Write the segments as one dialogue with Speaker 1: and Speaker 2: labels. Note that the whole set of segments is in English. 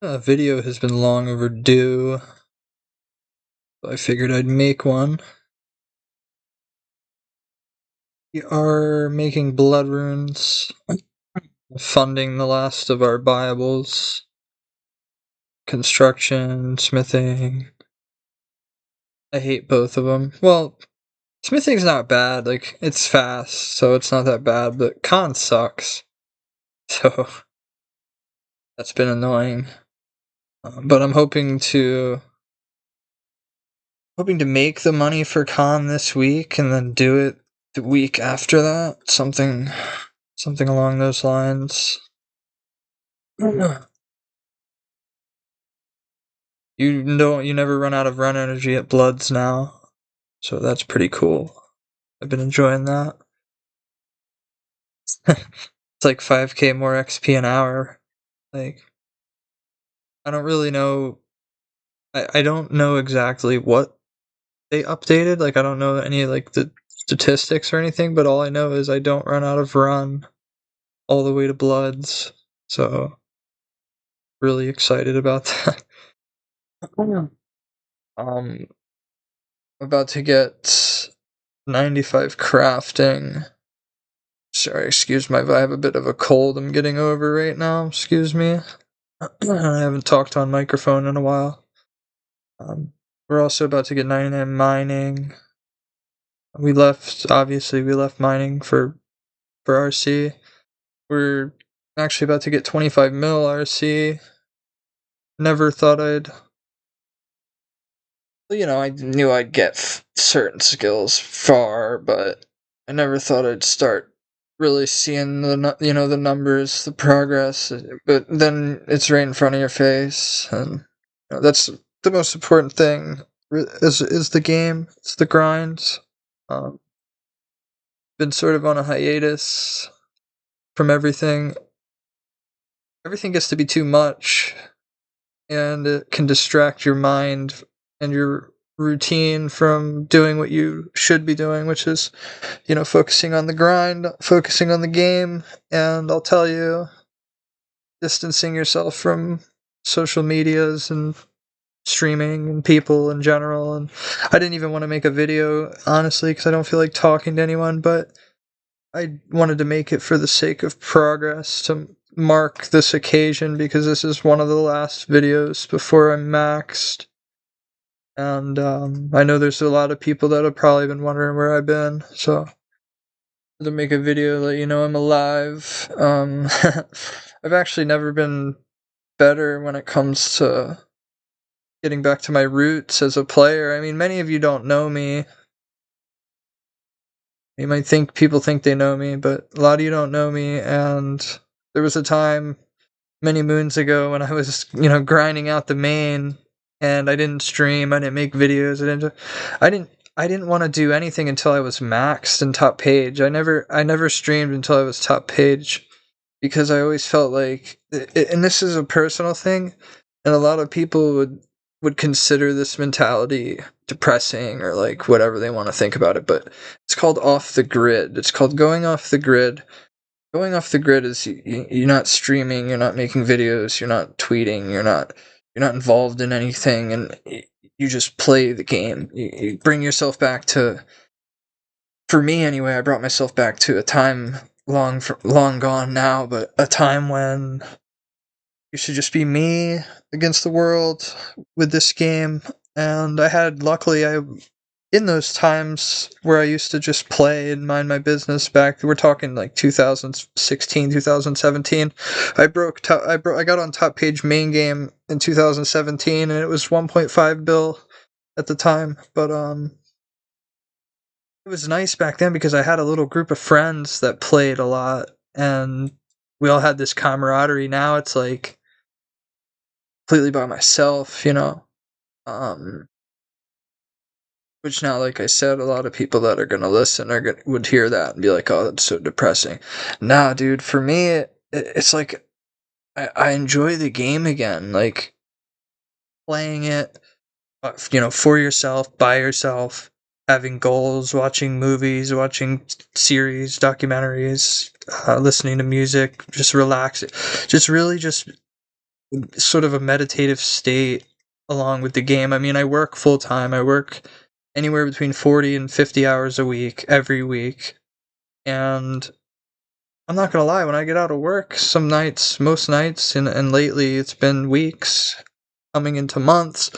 Speaker 1: A video has been long overdue, so I figured I'd make one. We are making blood runes, funding the last of our Bibles, construction, smithing. I hate both of them. Well, smithing's not bad, like, it's fast, so it's not that bad, but con sucks. So, that's been annoying. But I'm hoping to make the money for con this week and then do it the week after that. Something along those lines. You never run out of run energy at Bloods now. So that's pretty cool. I've been enjoying that. It's like 5k more XP an hour. Like, I don't really know. I don't know exactly what they updated. Like, I don't know any, like, the statistics or anything, but all I know is I don't run out of run all the way to Bloods. So, really excited about that. I'm about to get 95 crafting. Sorry, excuse my I have a bit of a cold I'm getting over right now. Excuse me. I haven't talked on microphone in a while. We're also about to get 99 mining. We left mining for RC. We're actually about to get 25 mil RC. Never thought I knew I'd get certain skills far, but I never thought I'd start really seeing the numbers, the progress. But then it's right in front of your face, and that's the most important thing. Is the game? It's the grind. Been sort of on a hiatus from everything. Everything gets to be too much, and it can distract your mind and your routine from doing what you should be doing, which is, focusing on the grind, focusing on the game, and I'll tell you, distancing yourself from social medias and streaming and people in general. And I didn't even want to make a video, honestly, because I don't feel like talking to anyone, but I wanted to make it for the sake of progress, to mark this occasion, because this is one of the last videos before I'm maxed. And I know there's a lot of people that have probably been wondering where I've been, so to make a video let you know I'm alive. I've actually never been better when it comes to getting back to my roots as a player. I mean, many of you don't know me. You might think people think they know me, but a lot of you don't know me, and there was a time many moons ago when I was, grinding out the main, and I didn't stream, I didn't make videos, I didn't want to do anything until I was maxed in top page. I never streamed until I was top page, because I always felt like, and this is a personal thing, and a lot of people would consider this mentality depressing, or like whatever they want to think about it, but it's called off the grid. It's called going off the grid. Going off the grid is you're not streaming, you're not making videos, you're not tweeting, you're not involved in anything, and you just play the game. You bring yourself back to, for me anyway, I brought myself back to a time long gone now, but a time when you should just be me against the world with this game. And luckily, in those times where I used to just play and mind my business, we're talking like 2016, 2017, I got on top page main game in 2017, and it was 1.5 bill at the time, but it was nice back then because I had a little group of friends that played a lot, and we all had this camaraderie. Now it's like completely by myself, which now, like I said, a lot of people that are gonna listen would hear that and be like, "Oh, that's so depressing." Nah, dude, for me, it's like I enjoy the game again, like playing it, for yourself, by yourself, having goals, watching movies, watching series, documentaries, listening to music, just relaxing, just really just sort of a meditative state along with the game. I mean, I work full time. I work anywhere between 40 and 50 hours a week every week. And I'm not gonna lie, when I get out of work, some nights, most nights, and lately it's been weeks, coming into months,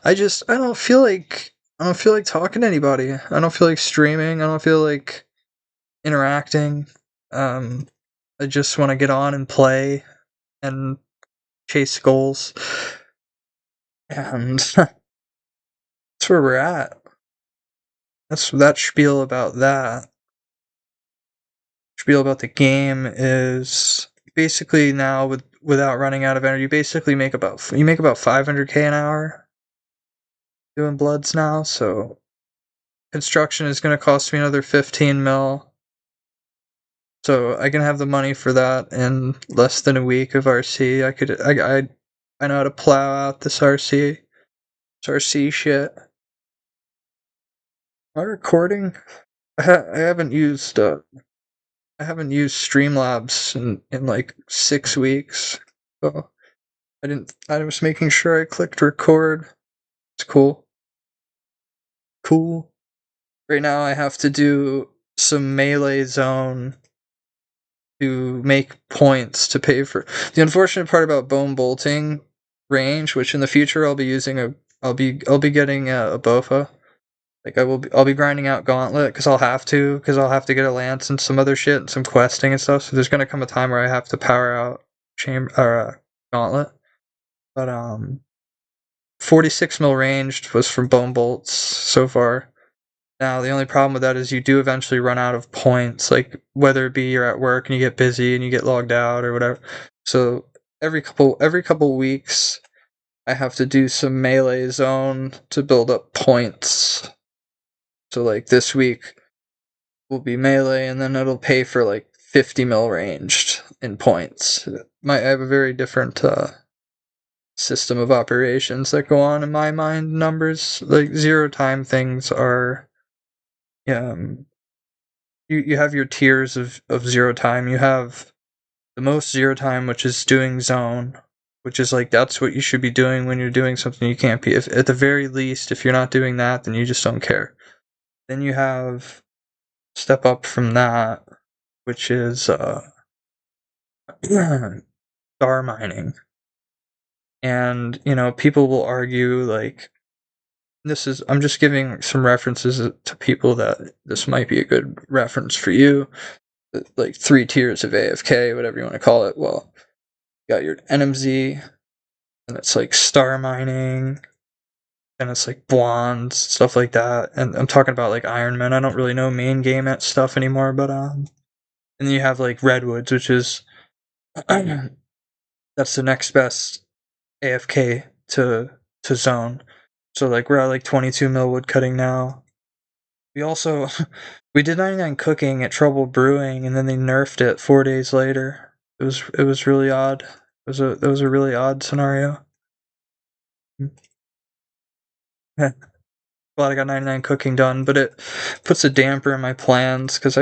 Speaker 1: I don't feel like talking to anybody. I don't feel like streaming. I don't feel like interacting. Um, I just want to get on and play and chase goals, and that's where we're at. That's that spiel about that. Spiel about the game is basically now without running out of energy. You make about 500k an hour doing bloods now. So construction is going to cost me another 15 mil. So I can have the money for that in less than a week of RC. I know how to plow out this RC shit. Am I recording? I haven't used Streamlabs in like 6 weeks. So I was making sure I clicked record. It's cool. Cool. Right now I have to do some melee zone to make points to pay for. The unfortunate part about bone bolting range, which in the future I'll be getting a BOFA. Like I'll be grinding out Gauntlet because I'll have to get a lance and some other shit and some questing and stuff. So there's gonna come a time where I have to power out Gauntlet. But 46 mil ranged was from bone bolts so far. Now the only problem with that is you do eventually run out of points, like whether it be you're at work and you get busy and you get logged out or whatever. So every couple weeks I have to do some melee zone to build up points. So like this week will be melee and then it'll pay for like 50 mil ranged in points. I have a very different system of operations that go on in my mind. Numbers like zero time things are you have your tiers of zero time. You have the most zero time, which is doing zone, which is like that's what you should be doing when you're doing something you can't be. If at the very least, if you're not doing that, then you just don't care. Then you have step up from that, which is star mining. And people will argue like I'm just giving some references to people that this might be a good reference for you. Like 3 tiers of AFK, whatever you want to call it. Well, you got your NMZ, and it's like star mining, and it's like blondes, stuff like that. And I'm talking about like Iron Man. I don't really know main game at stuff anymore, but and then you have like Redwoods, which is that's the next best AFK to zone. So like we're at like 22 mil wood cutting now. We also we did 99 cooking at Trouble Brewing, and then they nerfed it 4 days later. It was really odd. It was a really odd scenario. Glad I got 99 cooking done, but it puts a damper in my plans because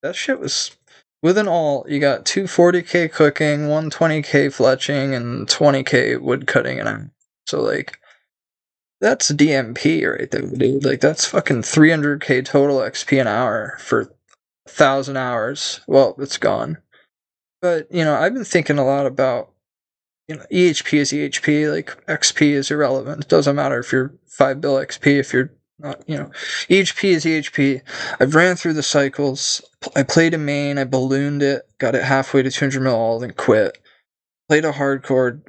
Speaker 1: that shit was within all. You got 240k cooking, 120k fletching, and 20k wood cutting, and so like that's DMP right there, dude. Like that's fucking 300k total XP an hour for 1,000 hours. Well, it's gone. But I've been thinking a lot about EHP is EHP. Like XP is irrelevant. It doesn't matter if you're 5 bill XP if you're not. EHP is EHP. I've ran through the cycles. I played a main. I ballooned it. Got it halfway to 200 mil all, then quit. Played a hardcore.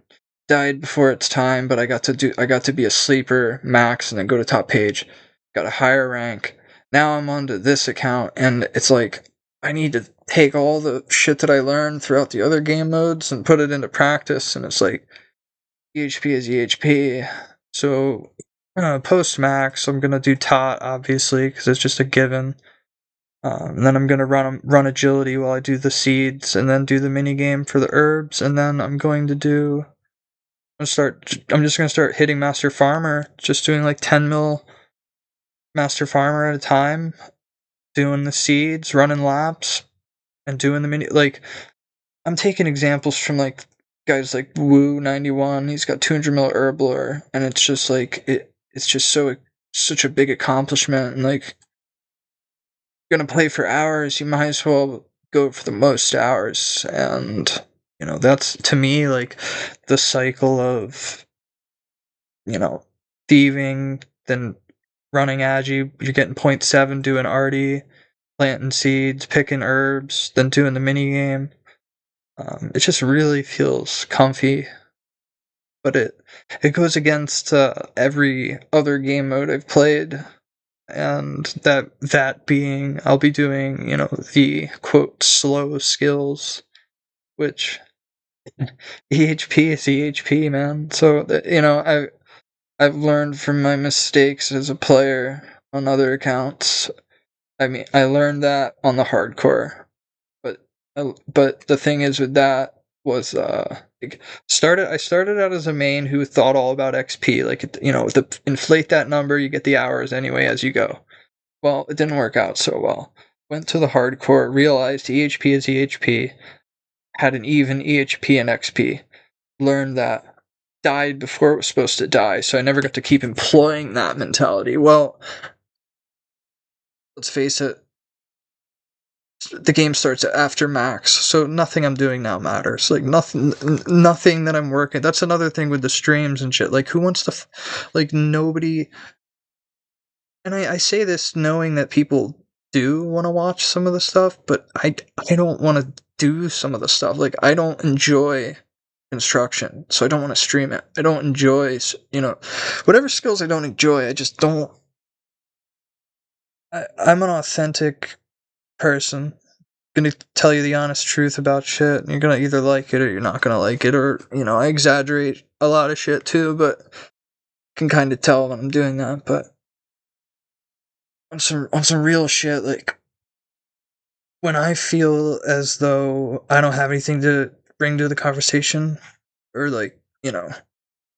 Speaker 1: Died before its time, but I got to be a sleeper max and then go to top page. Got a higher rank. Now I'm onto this account, and it's like I need to take all the shit that I learned throughout the other game modes and put it into practice, and it's like EHP is EHP. So post max, I'm gonna do tot obviously because it's just a given. And then I'm gonna run agility while I do the seeds, and then do the mini game for the herbs, and then I'm just gonna start hitting Master Farmer, just doing like 10 mil Master Farmer at a time, doing the seeds, running laps, and doing the mini. Like I'm taking examples from like Guys like Woo 91, he's got 200 mil Herblore, and it's just like it's just such a big accomplishment. And like, you're gonna play for hours, you might as well go for the most hours. And that's to me like the cycle of thieving, then running agi. You're getting .7, doing arty, planting seeds, picking herbs, then doing the mini game. It just really feels comfy, but it goes against every other game mode I've played, and that being I'll be doing the quote slow skills, which EHP is EHP, man. So I've learned from my mistakes as a player on other accounts. I mean, I learned that on the hardcore, but but the thing is with that was I started out as a main who thought all about XP, like inflate that number, you get the hours anyway as you go. Well, it didn't work out so well. Went to the hardcore, realized EHP is EHP, had an even EHP and XP, learned that, died before it was supposed to die, so I never got to keep employing that mentality. Well, let's face it, the game starts after max, so nothing I'm doing now matters. Like nothing that I'm working. That's another thing with the streams and shit. Like, who wants to, like, nobody. And I say this knowing that people do want to watch some of the stuff, but I don't want to do some of the stuff. Like, I don't enjoy construction, so I don't want to stream it. I don't enjoy, whatever skills I don't enjoy. I just don't. I'm an authentic person. Gonna tell you the honest truth about shit, and you're gonna either like it or you're not gonna like it, or I exaggerate a lot of shit too, but can kind of tell when I'm doing that. But on some real shit, like when I feel as though I don't have anything to bring to the conversation, or like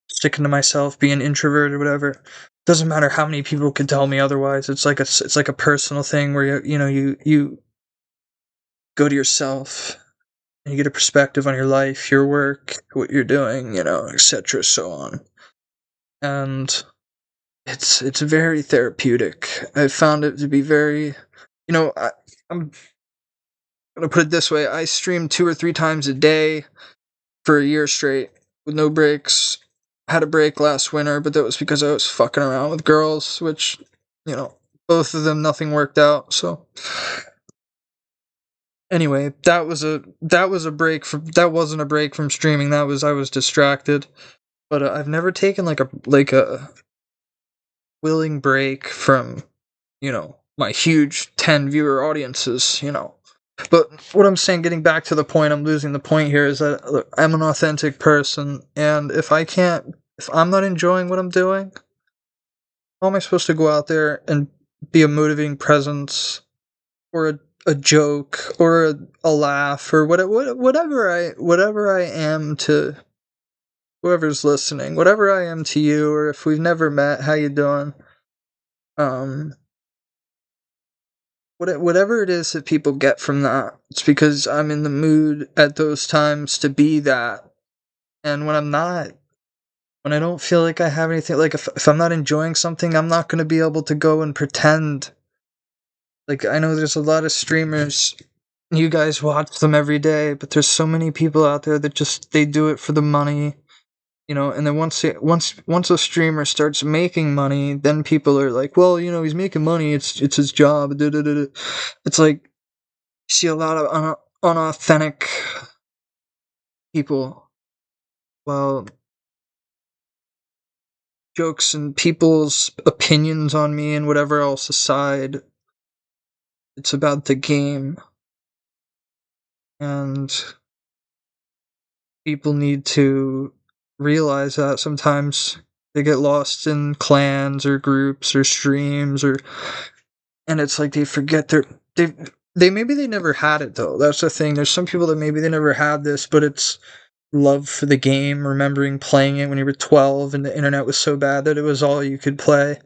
Speaker 1: sticking to myself, being introvert or whatever, doesn't matter how many people can tell me otherwise. It's like a personal thing where you go to yourself and you get a perspective on your life, your work, what you're doing, etc., so on. And it's very therapeutic. I found it to be very, I'm gonna put it this way: I streamed 2 or 3 times a day for a year straight with no breaks. Had a break last winter, but that was because I was fucking around with girls, which, both of them, nothing worked out. So anyway, that was a break from that wasn't a break from streaming. That was I was distracted. But I've never taken like a willing break from my huge 10 viewer audiences. But what I'm saying, getting back to the point, I'm losing the point here, is that look, I'm an authentic person, and if I'm not enjoying what I'm doing, how am I supposed to go out there and be a motivating presence, or a joke, or a laugh, or whatever I am to whoever's listening, whatever I am to you, or if we've never met, how you doing? Um, whatever it is that people get from that, it's because I'm in the mood at those times to be that. And when I'm not, when I don't feel like I have anything, like if I'm not enjoying something, I'm not going to be able to go and pretend. Like, I know there's a lot of streamers, you guys watch them every day, but there's so many people out there that just, they do it for the money. And then once a streamer starts making money, then people are like, well, he's making money, it's his job. Da, da, da, da. It's like, you see a lot of unauthentic people. Well, jokes and people's opinions on me and whatever else aside, it's about the game. And people need to realize that sometimes they get lost in clans or groups or streams, and it's like they forget they maybe they never had it though. That's the thing. There's some people that maybe they never had this, but it's love for the game, remembering playing it when you were 12 and the internet was so bad that it was all you could play. You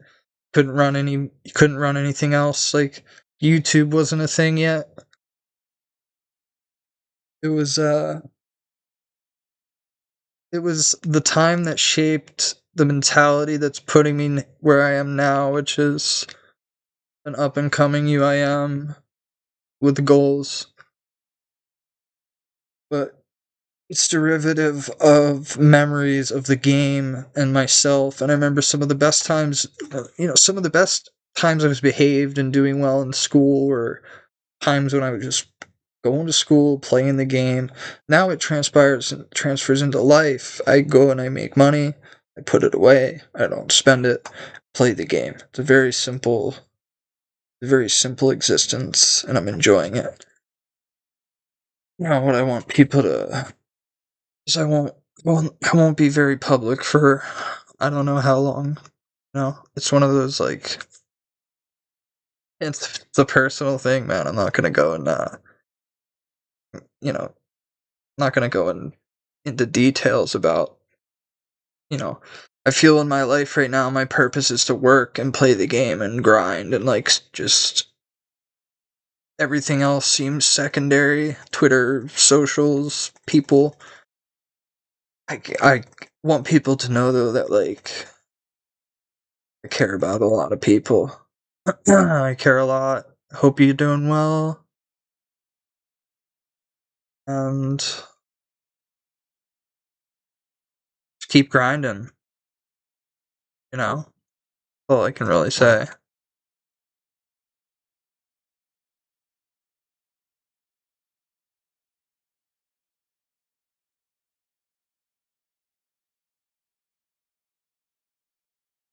Speaker 1: couldn't run anything else. Like, YouTube wasn't a thing yet. It was it was the time that shaped the mentality that's putting me where I am now, which is an up and coming UIM with goals. But it's derivative of memories of the game and myself. And I remember some of the best times, some of the best times I was behaved and doing well in school were times when I was just going to school, playing the game. Now it transfers into life. I go and I make money, I put it away, I don't spend it, play the game. It's a very simple existence, and I'm enjoying it. Now, what I want people to is I won't be very public for I don't know how long. It's one of those like it's a personal thing, man. I'm not gonna go and you know, not gonna go into details about you know. I feel in my life right now, my purpose is to work and play the game and grind and like just everything else seems secondary. Twitter, socials, people. I want people to know though that like I care about a lot of people. I care a lot. Hope you're doing well. And just keep grinding. That's all I can really say.